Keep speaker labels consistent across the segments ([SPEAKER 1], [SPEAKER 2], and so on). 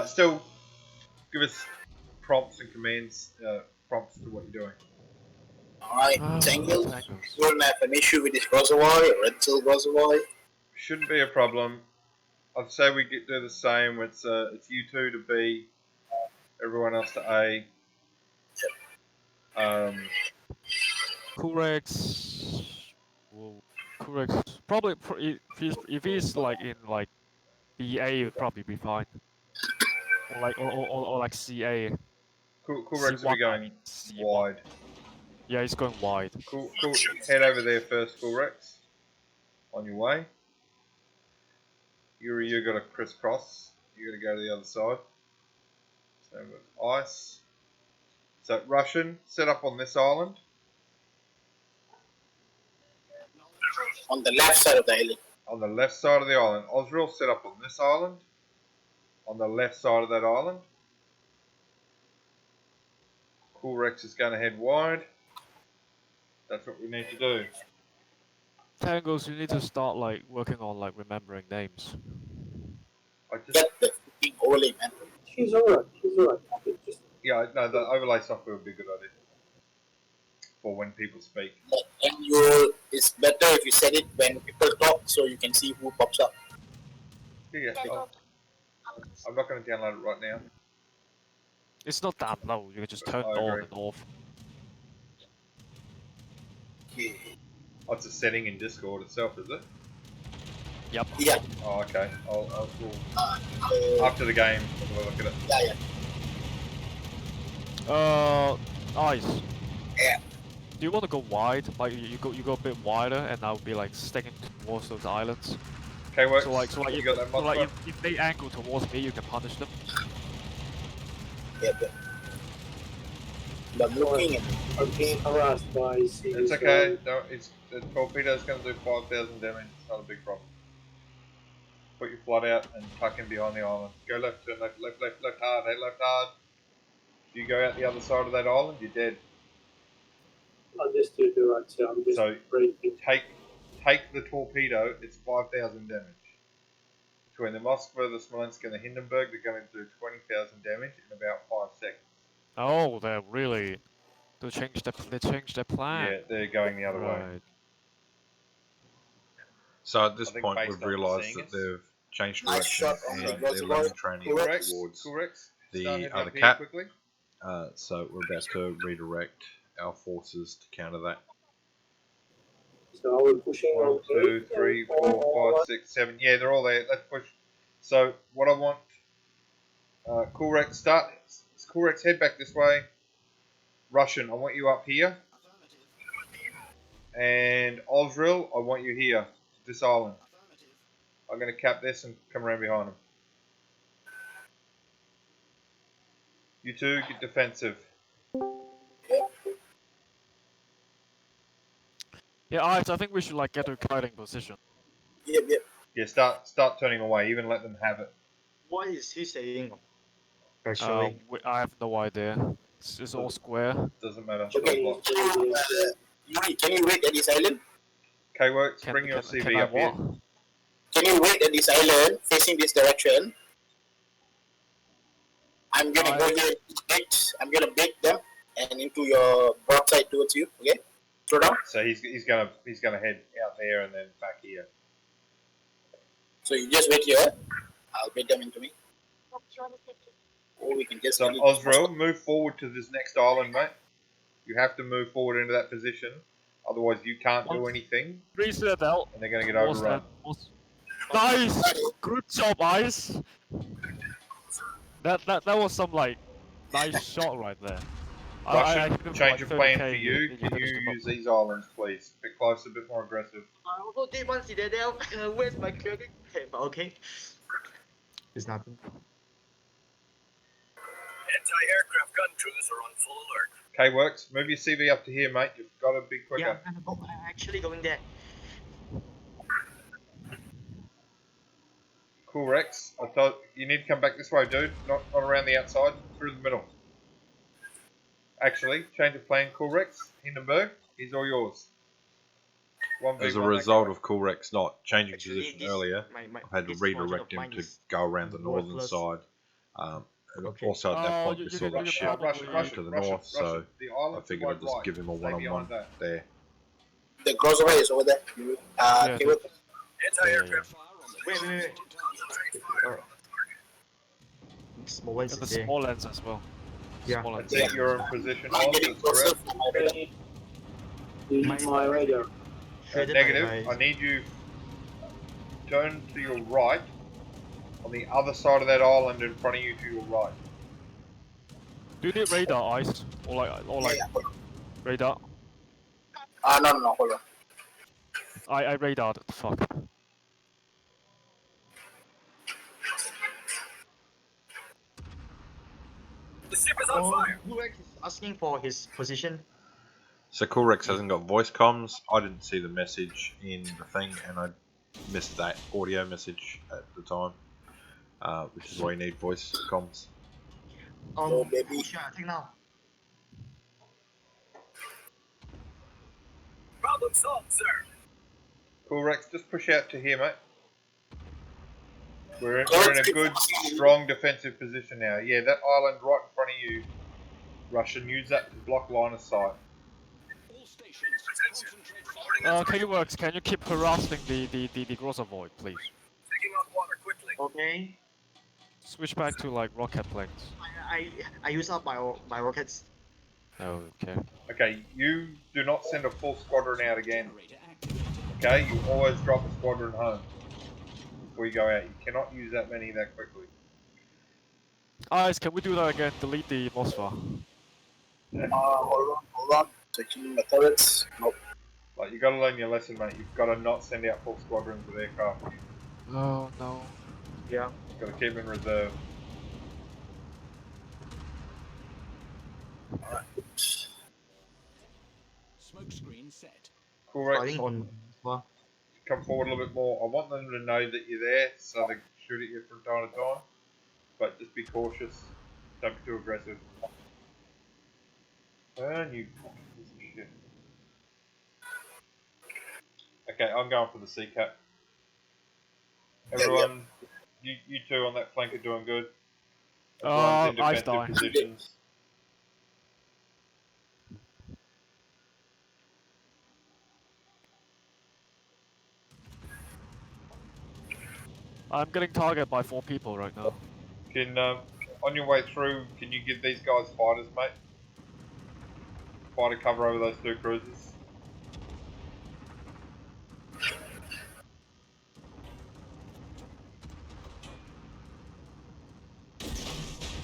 [SPEAKER 1] Still give us prompts and commands, prompts to what you're doing.
[SPEAKER 2] Alright, Tangle,
[SPEAKER 3] Tangles.
[SPEAKER 2] you wouldn't have an issue with this reservoir, rental reservoir.
[SPEAKER 1] Shouldn't be a problem. I'd say we do the same. It's you two to B, everyone else to A.
[SPEAKER 3] Kurex. Well, Kurex probably if he's like in like BA, would probably be fine. Or like CA.
[SPEAKER 1] Cool Rex will be
[SPEAKER 3] C1, I
[SPEAKER 1] going
[SPEAKER 3] mean, C1.
[SPEAKER 1] wide.
[SPEAKER 3] Yeah, he's going wide.
[SPEAKER 1] Cool. Head over there first, Cool Rex. On your way. You got to crisscross. You got to go to the other side. Same with ice. So Russian, set up on this island.
[SPEAKER 2] On the left side of the island.
[SPEAKER 1] On the left side of the island. Osriel, set up on this island. On the left side of that island. Cool Rex is going to head wide. That's what we need to do.
[SPEAKER 3] Tangles, you need to start like working on like remembering names.
[SPEAKER 2] Get the fucking overlay, man.
[SPEAKER 4] She's alright.
[SPEAKER 1] Yeah, no, the overlay software would be a good idea for when people speak.
[SPEAKER 2] And it's better if you set it when people talk so you can see who pops up.
[SPEAKER 1] Yeah, I'm not going to download it right now.
[SPEAKER 3] It's not that low. You can just turn
[SPEAKER 1] I
[SPEAKER 3] it on
[SPEAKER 1] agree.
[SPEAKER 3] and off.
[SPEAKER 2] Yeah.
[SPEAKER 1] Oh, it's a setting in Discord itself, is it?
[SPEAKER 3] Yep.
[SPEAKER 2] Yeah.
[SPEAKER 1] Oh, okay. We'll, after the game, we'll look at it.
[SPEAKER 2] Yeah.
[SPEAKER 3] Ice.
[SPEAKER 2] Yeah.
[SPEAKER 3] Do you want to go wide? Like you go a bit wider, and I'll be like sticking towards those islands.
[SPEAKER 1] Okay, works.
[SPEAKER 3] So like
[SPEAKER 1] you got that mod
[SPEAKER 3] if they angle towards me, you can punish them.
[SPEAKER 2] Yeah. But looking at
[SPEAKER 4] I'm being harassed by
[SPEAKER 1] It's okay. No, the torpedo's going to do 5,000 damage. It's not a big problem. Put your flood out and tuck in behind the island. Go left, turn left, left hard. Hey, left hard. If you go out the other side of that island, you're dead.
[SPEAKER 4] Understood, right, so I'm just
[SPEAKER 1] So
[SPEAKER 4] breaking.
[SPEAKER 1] take the torpedo. It's 5,000 damage. Between the Moskva, the Smolensk, and the Hindenburg, they're going to do 20,000 damage in about 5 seconds.
[SPEAKER 3] Oh, they changed their plan.
[SPEAKER 1] Yeah, they're going the other way.
[SPEAKER 3] Right.
[SPEAKER 1] So at this point, we've realised that they've changed direction and they're running training towards the other cap. So we're about to redirect our forces to counter that.
[SPEAKER 4] So are we pushing
[SPEAKER 1] 1, 2, 3, 4, 5, 6, 7. Yeah, they're all there. Let's push. So what I want, Cool Rex, start. Cool Rex, head back this way. Russian, I want you up here. And Osriel, I want you here, this island. I'm going to cap this and come around behind him. You two, get defensive.
[SPEAKER 3] Yeah, I think we should like get to a kiting position.
[SPEAKER 2] Yep.
[SPEAKER 1] Yeah, start turning away. Even let them have it.
[SPEAKER 5] What is he saying?
[SPEAKER 3] I have no idea. It's all square.
[SPEAKER 1] Doesn't matter.
[SPEAKER 2] Okay. Can you wait at this island?
[SPEAKER 1] K-Works, bring your CV up here.
[SPEAKER 2] Can you wait at this island, facing this direction? I'm gonna go here. I'm gonna bait them and into your broadside towards you. Okay, throw down.
[SPEAKER 1] So he's gonna head out there and then back here.
[SPEAKER 2] So you just wait here. I'll bait them into me. Or we can just.
[SPEAKER 1] So Osriel, move forward to this next island, mate. You have to move forward into that position, otherwise you can't do anything.
[SPEAKER 3] Reset out.
[SPEAKER 1] And they're gonna get overrun.
[SPEAKER 3] Nice, good job, Ice. That was some like nice shot right there.
[SPEAKER 1] Russian, change of plan for you. Can you use these islands, please? A bit closer, a bit more aggressive.
[SPEAKER 5] I also did one citadel. Where's my clearing? Okay.
[SPEAKER 6] It's nothing.
[SPEAKER 7] Anti-aircraft gun crews are on full alert.
[SPEAKER 1] K-Works, move your CV up to here, mate. You've got to be quicker.
[SPEAKER 5] Yeah, I'm actually going there.
[SPEAKER 1] Cool, Rex. I thought you need to come back this way, dude. Not around the outside, through the middle. Actually, change of plan, Cool Rex. Hindenburg, he's all yours. As a result of Cool Rex not changing position earlier, I've had to redirect him to go around the northern side
[SPEAKER 6] Okay.
[SPEAKER 1] Also at that
[SPEAKER 3] Oh,
[SPEAKER 1] point
[SPEAKER 3] you
[SPEAKER 1] we
[SPEAKER 3] you
[SPEAKER 1] saw
[SPEAKER 3] can-
[SPEAKER 1] that
[SPEAKER 3] you can
[SPEAKER 1] ship
[SPEAKER 3] probably-
[SPEAKER 1] push to the north, so the I island figured I'd just give him a one-on-one there.
[SPEAKER 2] The crossover is over there.
[SPEAKER 3] Yeah,
[SPEAKER 2] Caleb.
[SPEAKER 7] Anti-aircraft
[SPEAKER 5] Wait.
[SPEAKER 4] Small ones
[SPEAKER 3] And the
[SPEAKER 4] is there.
[SPEAKER 3] small lens as well.
[SPEAKER 6] Yeah.
[SPEAKER 3] Small
[SPEAKER 1] I
[SPEAKER 3] lens.
[SPEAKER 1] think you're in position,
[SPEAKER 2] I'm
[SPEAKER 1] Oz,
[SPEAKER 2] getting
[SPEAKER 1] that's
[SPEAKER 2] closer
[SPEAKER 1] correct.
[SPEAKER 2] for my radar.
[SPEAKER 4] Use my radar.
[SPEAKER 1] Negative,
[SPEAKER 4] my-
[SPEAKER 1] I need you turn to your right, on the other side of that island in front of you to your right.
[SPEAKER 3] Do you need radar eyes? Or like
[SPEAKER 2] Yeah.
[SPEAKER 3] radar?
[SPEAKER 2] No, hold on.
[SPEAKER 3] I radared. Fuck.
[SPEAKER 7] The ship is on fire.
[SPEAKER 5] Rex is asking for his position.
[SPEAKER 1] So Coolrex hasn't got voice comms. I didn't see the message in the thing, and I missed that audio message at the time, which is why you need voice comms.
[SPEAKER 2] Oh, baby.
[SPEAKER 5] Sure, I think now.
[SPEAKER 7] Problem solved, sir.
[SPEAKER 1] Coolrex, just push out to here, mate. We're in a good, strong defensive position now. Yeah, that island right in front of you, Russian, use that to block line of sight.
[SPEAKER 3] K-Works, can you keep harassing the Groza Void, please?
[SPEAKER 7] Taking on water quickly.
[SPEAKER 5] Okay.
[SPEAKER 3] Switch back to like rocket planes.
[SPEAKER 5] I use up my rockets.
[SPEAKER 3] Oh, okay.
[SPEAKER 1] Okay, you do not send a full squadron out again. Okay, you always drop a squadron home before you go out. You cannot use that many that quickly.
[SPEAKER 3] Eyes, can we do that again? Delete the Mosfa.
[SPEAKER 2] Hold on. Taking the turrets. Nope.
[SPEAKER 1] Like, you gotta learn your lesson, mate. You've gotta not send out full squadrons with aircraft.
[SPEAKER 3] Oh no.
[SPEAKER 5] Yeah.
[SPEAKER 1] You've gotta keep in reserve.
[SPEAKER 7] Smoke screen set.
[SPEAKER 1] Coolrex,
[SPEAKER 5] Fighting on. Well,
[SPEAKER 1] come forward a little bit more. I want them to know that you're there, so they can shoot at you from time to time. But just be cautious. Don't be too aggressive. Turn, you fucking piece of shit. Okay, I'm going for the sea cap. Everyone, you two on that flank are doing good. Everyone's in
[SPEAKER 3] Eyes
[SPEAKER 1] defensive
[SPEAKER 3] die.
[SPEAKER 1] positions.
[SPEAKER 3] I'm getting targeted by 4 people right now.
[SPEAKER 1] Can on your way through, can you give these guys fighters, mate? Fighter cover over those 2 cruisers.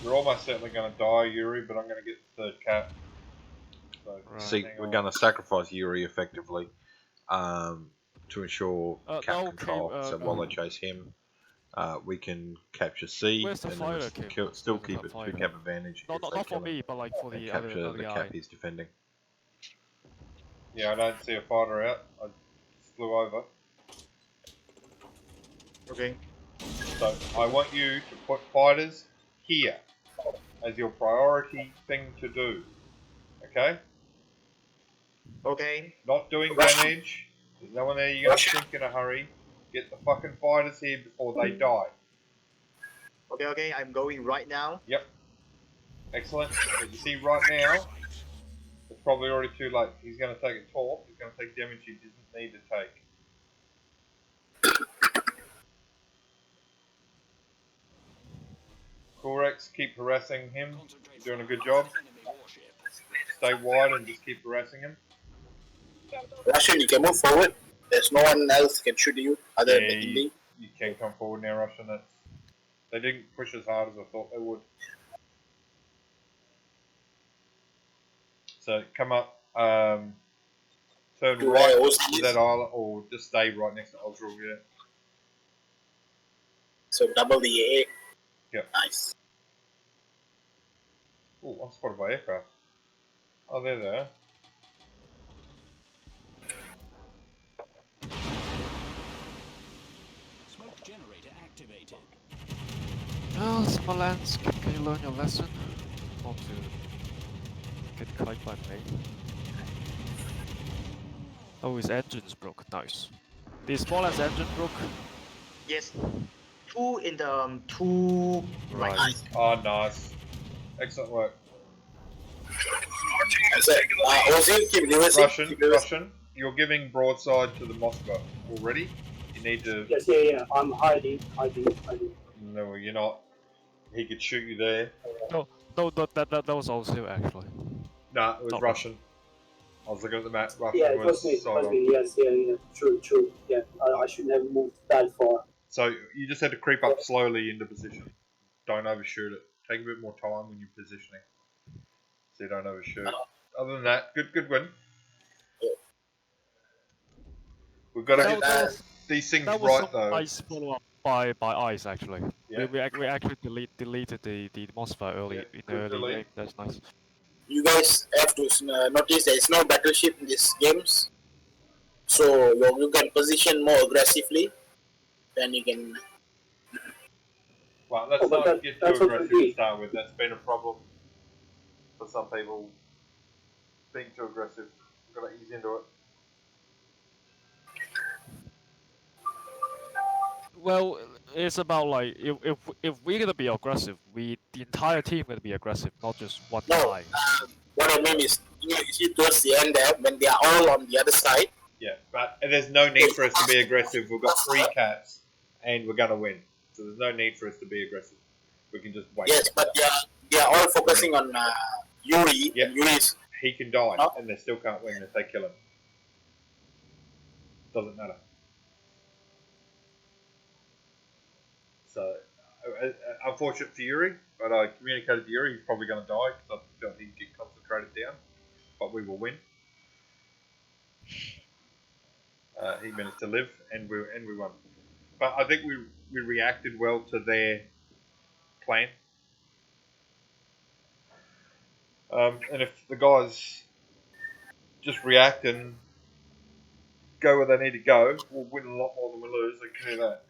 [SPEAKER 1] You're almost certainly going to die, Yuri, but I'm going to get the 3rd cap. So,
[SPEAKER 3] Right.
[SPEAKER 1] see, we're going to sacrifice Yuri effectively to ensure cap
[SPEAKER 3] no,
[SPEAKER 1] control.
[SPEAKER 3] okay,
[SPEAKER 1] So while they chase him, we can capture C
[SPEAKER 3] Where's the
[SPEAKER 1] and then
[SPEAKER 3] fighter, Kim?
[SPEAKER 1] still
[SPEAKER 3] Where's
[SPEAKER 1] keep
[SPEAKER 3] the
[SPEAKER 1] it
[SPEAKER 3] fighter?
[SPEAKER 1] 2 cap advantage.
[SPEAKER 3] No,
[SPEAKER 1] if
[SPEAKER 3] not
[SPEAKER 1] they
[SPEAKER 3] for
[SPEAKER 1] kill him
[SPEAKER 3] me, but like for
[SPEAKER 1] and
[SPEAKER 3] the
[SPEAKER 1] capture
[SPEAKER 3] other
[SPEAKER 1] the
[SPEAKER 3] guy.
[SPEAKER 1] cap he's defending. Yeah, I don't see a fighter out. I just flew over.
[SPEAKER 5] okay.
[SPEAKER 1] So I want you to put fighters here as your priority thing to do. Okay?
[SPEAKER 5] Okay.
[SPEAKER 1] Not doing damage. There's no one there you're going to sink in a hurry. Get the fucking fighters here before they die.
[SPEAKER 5] Okay. I'm going right now.
[SPEAKER 1] Yep. Excellent. But you see right now, it's probably already too late. He's going to take a torp. He's going to take damage he doesn't need to take. Coolrex, keep harassing him. You're doing a good job. Stay wide and just keep harassing him.
[SPEAKER 2] Russian, you can move forward. There's no one else can shoot you other than
[SPEAKER 1] Yeah,
[SPEAKER 2] me.
[SPEAKER 1] you can come forward now, Russian. They didn't push as hard as I thought they would. So come up, turn
[SPEAKER 2] Do
[SPEAKER 1] right
[SPEAKER 2] I also
[SPEAKER 1] to that island, or just stay right next to Osral, yeah.
[SPEAKER 2] So double the AA.
[SPEAKER 1] Yep.
[SPEAKER 2] Nice.
[SPEAKER 1] Oh, I'm spotted by aircraft. Oh, they're there.
[SPEAKER 7] Smoke generator activated.
[SPEAKER 3] Well, Smolensk, can you learn your lesson? Not to get kite by me. Oh, his engine's broke. Nice. The Smolensk engine broke.
[SPEAKER 5] Yes. two in the two
[SPEAKER 3] Right.
[SPEAKER 5] right.
[SPEAKER 1] Oh, nice. Excellent work.
[SPEAKER 2] Ozil, keep reversing.
[SPEAKER 1] Russian,
[SPEAKER 2] Keep reversing.
[SPEAKER 1] Russian, you're giving broadside to the Moscow already. You need to.
[SPEAKER 4] Yes, yeah. I'm hiding.
[SPEAKER 1] No, you're not. He could shoot you there.
[SPEAKER 3] No, that was also actually.
[SPEAKER 1] Nah, it was
[SPEAKER 3] Not
[SPEAKER 1] Russian. I was looking at the map. Russian
[SPEAKER 4] Yeah, it was me.
[SPEAKER 1] side on.
[SPEAKER 4] Yes, yeah. True. Yeah, I shouldn't have moved that far.
[SPEAKER 1] So you just had to creep up slowly into position. Don't overshoot it. Take a bit more time when you're positioning, so you don't overshoot. Other than that, good win. We've got to
[SPEAKER 3] That,
[SPEAKER 1] get
[SPEAKER 3] that was
[SPEAKER 1] these things
[SPEAKER 3] that was
[SPEAKER 1] right
[SPEAKER 3] some
[SPEAKER 1] though.
[SPEAKER 3] nice follow up by ice actually.
[SPEAKER 1] Yeah.
[SPEAKER 3] We actually deleted the Mossfire early
[SPEAKER 1] Yeah,
[SPEAKER 3] in the
[SPEAKER 1] good
[SPEAKER 3] early
[SPEAKER 1] delete.
[SPEAKER 3] game. That's nice.
[SPEAKER 2] You guys have to notice there is no battleship in these games. So you can position more aggressively. Then you can.
[SPEAKER 1] Well, let's
[SPEAKER 4] Oh, but
[SPEAKER 1] not get too
[SPEAKER 4] that's what
[SPEAKER 1] aggressive
[SPEAKER 4] we
[SPEAKER 1] to
[SPEAKER 4] did.
[SPEAKER 1] start with. That's been a problem for some people. Being too aggressive. We've got to ease into it.
[SPEAKER 3] Well, it's about like if we're gonna be aggressive, the entire team gonna be aggressive, not just one
[SPEAKER 2] No,
[SPEAKER 3] guy.
[SPEAKER 2] what I mean is, you see towards the end there, when they are all on the other side.
[SPEAKER 1] Yeah, but there's no need for us to be aggressive. We've got 3 cats, and we're going to win. So there's no need for us to be aggressive. We can just wait.
[SPEAKER 2] Yes, but they are all focusing on Yuri.
[SPEAKER 1] Yep.
[SPEAKER 2] And Yuri is
[SPEAKER 1] He can die,
[SPEAKER 2] Huh?
[SPEAKER 1] and they still can't win if they kill him. Doesn't matter. So, unfortunate for Yuri, but I communicated to Yuri he's probably going to die because I felt he'd get concentrated down. But we will win. He managed to live, and we won. But I think we reacted well to their plan. And if the guys just react and go where they need to go, we'll win a lot more than we lose. I can hear that.